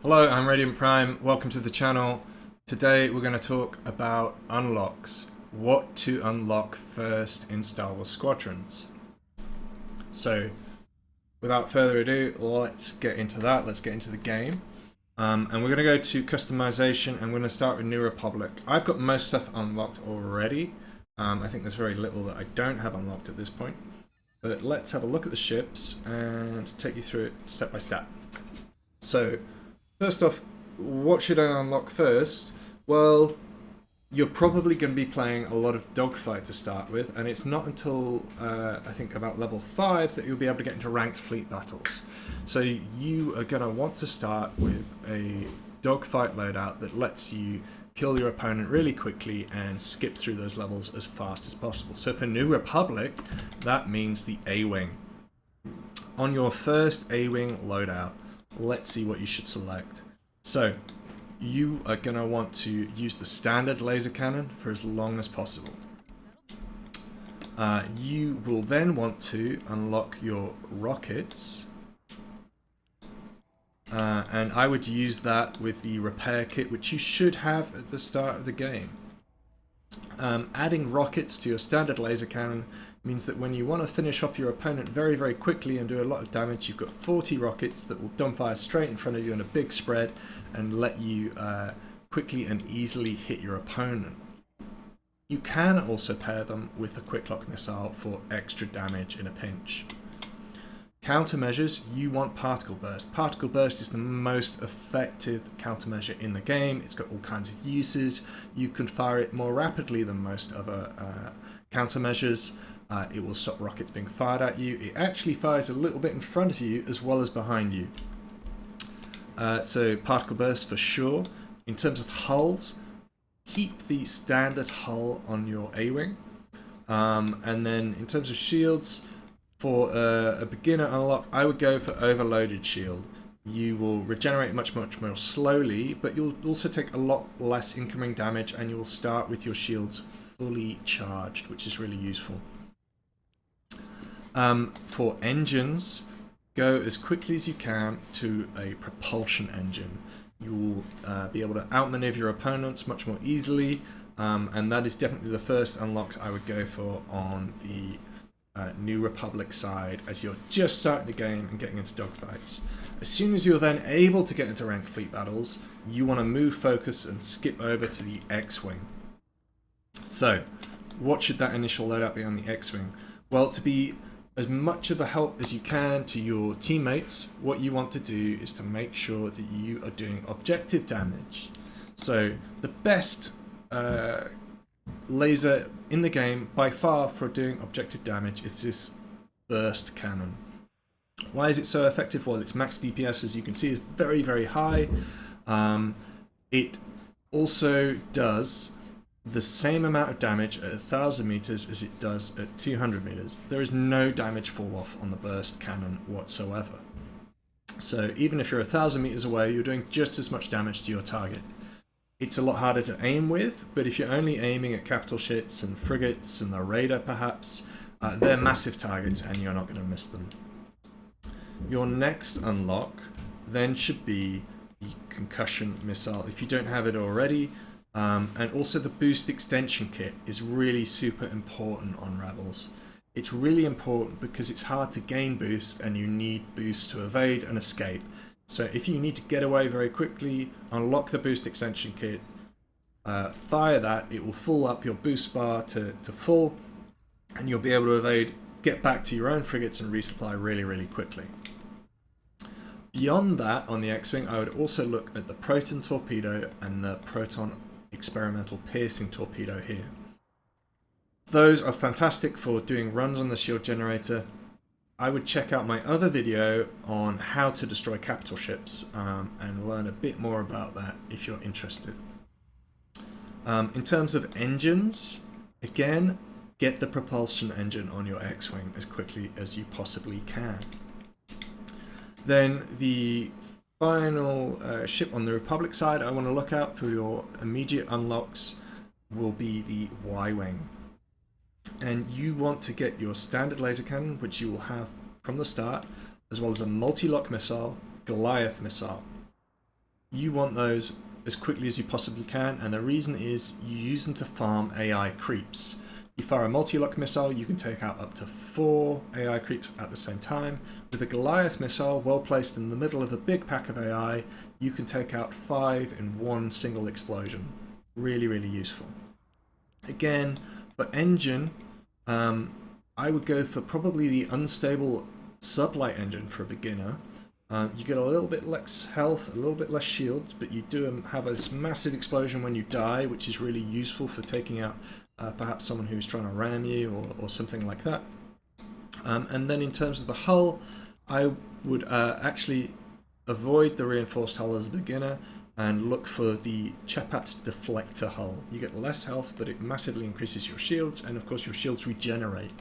Hello, I'm Radiant Prime. Welcome to the channel. Today we're going to talk about unlocks. What to unlock first in Star Wars Squadrons. So, without further ado, let's get into that. Let's get into the game. And we're going to go to customization. I'm going to start with New Republic. I've got most stuff unlocked already. I think there's very little that I don't have unlocked at this point. But let's have a look at the ships and take you through it step by step. So, first off, what should I unlock first? Well, you're probably going to be playing a lot of dogfight to start with, and it's not until I think about level 5 that you'll be able to get into ranked fleet battles. So you are going to want to start with a dogfight loadout that lets you kill your opponent really quickly and skip through those levels as fast as possible. So for New Republic, that means the A-Wing. On your first A-Wing loadout, let's see what you should select. So, you are going to want to use the standard laser cannon for as long as possible. You will then want to unlock your rockets. And I would use that with the repair kit, which you should have at the start of the game. Adding rockets to your standard laser cannon means that when you want to finish off your opponent very, very quickly and do a lot of damage, you've got 40 rockets that will dumbfire straight in front of you in a big spread and let you quickly and easily hit your opponent. You can also pair them with a quick lock missile for extra damage in a pinch. Countermeasures, you want Particle Burst. Particle Burst is the most effective countermeasure in the game. It's got all kinds of uses. You can fire it more rapidly than most other countermeasures. It will stop rockets being fired at you. It actually fires a little bit in front of you as well as behind you. So Particle Burst for sure. In terms of hulls, keep the standard hull on your A-Wing. And then in terms of shields, for a beginner unlock, I would go for Overloaded Shield. You will regenerate much more slowly, but you'll also take a lot less incoming damage, and you will start with your shields fully charged, which is really useful. For engines, go as quickly as you can to a propulsion engine. You will be able to outmaneuver your opponents much more easily, and that is definitely the first unlocks I would go for on the New Republic side as you're just starting the game and getting into dogfights. As soon as you're then able to get into ranked fleet battles, you want to move focus and skip over to the X-Wing. So, what should that initial loadout be on the X-Wing? Well, to be as much of a help as you can to your teammates, what you want to do is to make sure that you are doing objective damage. So, the best laser in the game by far for doing objective damage is this burst cannon. Why is it so effective? Well, its max DPS, as you can see, is very, very high. It also does the same amount of damage at 1,000 meters as it does at 200 meters. There is no damage fall off on the burst cannon whatsoever. So even if you're 1,000 meters away, you're doing just as much damage to your target. It's a lot harder to aim with, but if you're only aiming at capital ships and frigates and the Raider perhaps, they're massive targets and you're not going to miss them. Your next unlock then should be the concussion missile if you don't have it already, and also the boost extension kit is really super important on Rebels. It's really important because it's hard to gain boost and you need boost to evade and escape. So if you need to get away very quickly, unlock the boost extension kit, fire that, it will fill up your boost bar to full, and you'll be able to evade, get back to your own frigates and resupply really, really quickly. Beyond that, on the X-Wing, I would also look at the Proton Torpedo and the Proton Experimental Piercing Torpedo here. Those are fantastic for doing runs on the shield generator. I would check out my other video on how to destroy capital ships and learn a bit more about that if you're interested. In terms of engines, again, get the propulsion engine on your X-Wing as quickly as you possibly can. Then the final ship on the Republic side I want to look out for your immediate unlocks will be the Y-Wing. And you want to get your standard laser cannon, which you will have from the start, as well as a multi-lock missile, Goliath missile. you want those as quickly as you possibly can, and the reason is you use them to farm AI creeps. You fire a multi-lock missile, you can take out up to 4 AI creeps at the same time. With a Goliath missile, well placed in the middle of a big pack of AI, you can take out 5 in one single explosion. Really, really useful. Again, for engine, I would go for probably the unstable sublight engine for a beginner. You get a little bit less health, a little bit less shields, but you do have this massive explosion when you die, which is really useful for taking out perhaps someone who's trying to ram you or something like that. And then in terms of the hull, I would actually avoid the reinforced hull as a beginner and look for the Chapat deflector hull. You get less health, but it massively increases your shields, and of course your shields regenerate.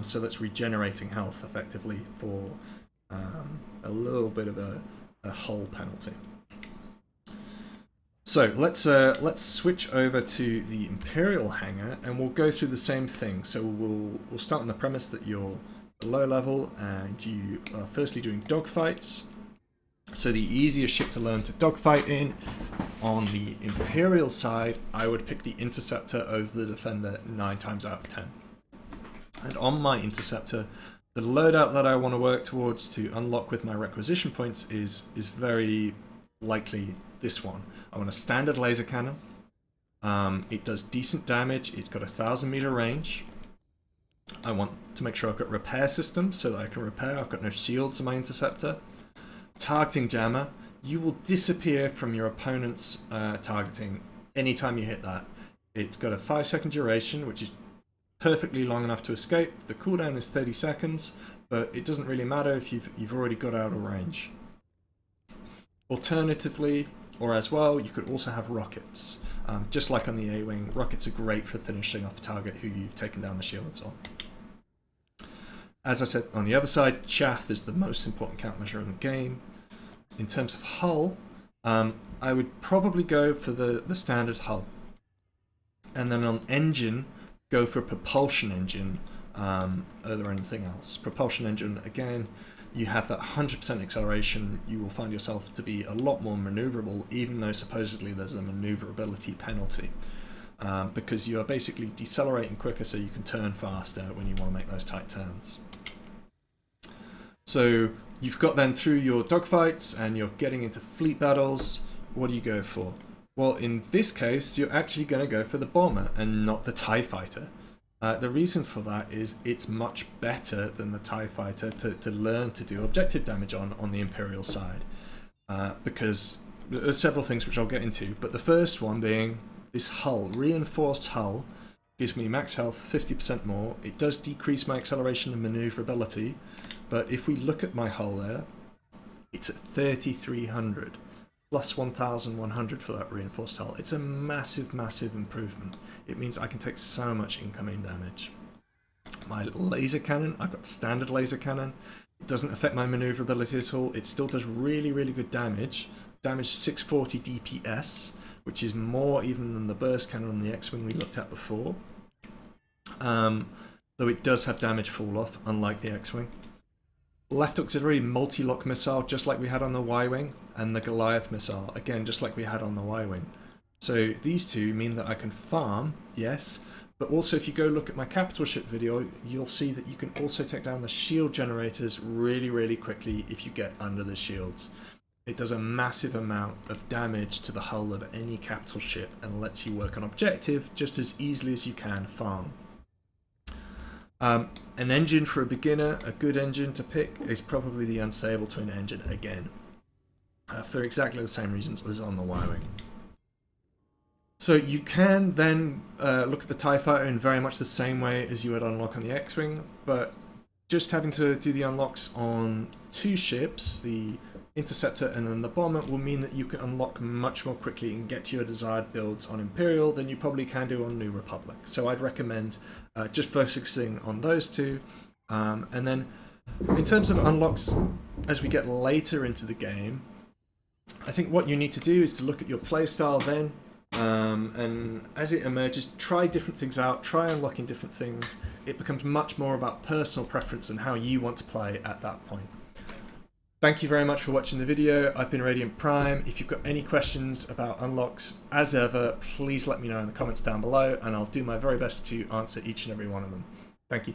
So that's regenerating health effectively for a little bit of a hull penalty. So let's switch over to the Imperial hangar, and we'll go through the same thing. So we'll start on the premise that you're low level and you are firstly doing dogfights. So the easiest ship to learn to dogfight in on the Imperial side, I would pick the Interceptor over the Defender 9 times out of 10. And on my Interceptor, the loadout that I want to work towards to unlock with my requisition points is very likely this one. I want a standard laser cannon. It does decent damage. It's got a 1,000-meter range. I want to make sure I've got repair systems so that I can repair. I've got no shields on my Interceptor. Targeting jammer. You will disappear from your opponent's targeting anytime you hit that. It's got a 5-second duration, which is perfectly long enough to escape. The cooldown is 30 seconds, but it doesn't really matter if you've already got out of range. Alternatively, or as well, you could also have rockets. Just like on the A-Wing, rockets are great for finishing off a target who you've taken down the shields on. As I said, on the other side, chaff is the most important countermeasure in the game. In terms of hull, I would probably go for the standard hull. And then on engine, go for a propulsion engine over anything else. Propulsion engine, again, you have that 100% acceleration. You will find yourself to be a lot more maneuverable, even though supposedly there's a maneuverability penalty. Because you are basically decelerating quicker so you can turn faster when you want to make those tight turns. So you've got then through your dogfights and you're getting into fleet battles. What do you go for? Well, in this case, you're actually going to go for the bomber and not the TIE fighter. The reason for that is it's much better than the TIE fighter to learn to do objective damage on the Imperial side. Because there's several things which I'll get into, but the first one being this hull, reinforced hull, gives me max health 50% more. It does decrease my acceleration and maneuverability, but if we look at my hull there, it's at 3,300 plus 1,100 for that reinforced hull. It's a massive, massive improvement. It means I can take so much incoming damage. My laser cannon, I've got standard laser cannon. It doesn't affect my maneuverability at all. It still does really, really good damage. Damage 640 DPS, which is more even than the burst cannon on the X-Wing we looked at before. Though it does have damage fall off, unlike the X-Wing. Left auxiliary multi-lock missile, just like we had on the Y-Wing, and the Goliath missile, again, just like we had on the Y-Wing. So these two mean that I can farm, yes, but also if you go look at my capital ship video, you'll see that you can also take down the shield generators really, really quickly if you get under the shields. It does a massive amount of damage to the hull of any capital ship and lets you work on objective just as easily as you can farm. An engine for a beginner, a good engine to pick, is probably the unstable twin engine again. For exactly the same reasons as on the Y-Wing. So you can then look at the TIE Fighter in very much the same way as you would unlock on the X-Wing, but just having to do the unlocks on 2 ships, the Interceptor and then the Bomber, will mean that you can unlock much more quickly and get to your desired builds on Imperial than you probably can do on New Republic. So I'd recommend just focusing on those 2. And then in terms of unlocks, as we get later into the game, I think what you need to do is to look at your playstyle then, and as it emerges, try different things out, try unlocking different things. It becomes much more about personal preference and how you want to play at that point. Thank you very much for watching the video. I've been Radiant Prime. If you've got any questions about unlocks, as ever, please let me know in the comments down below, and I'll do my very best to answer each and every one of them. Thank you.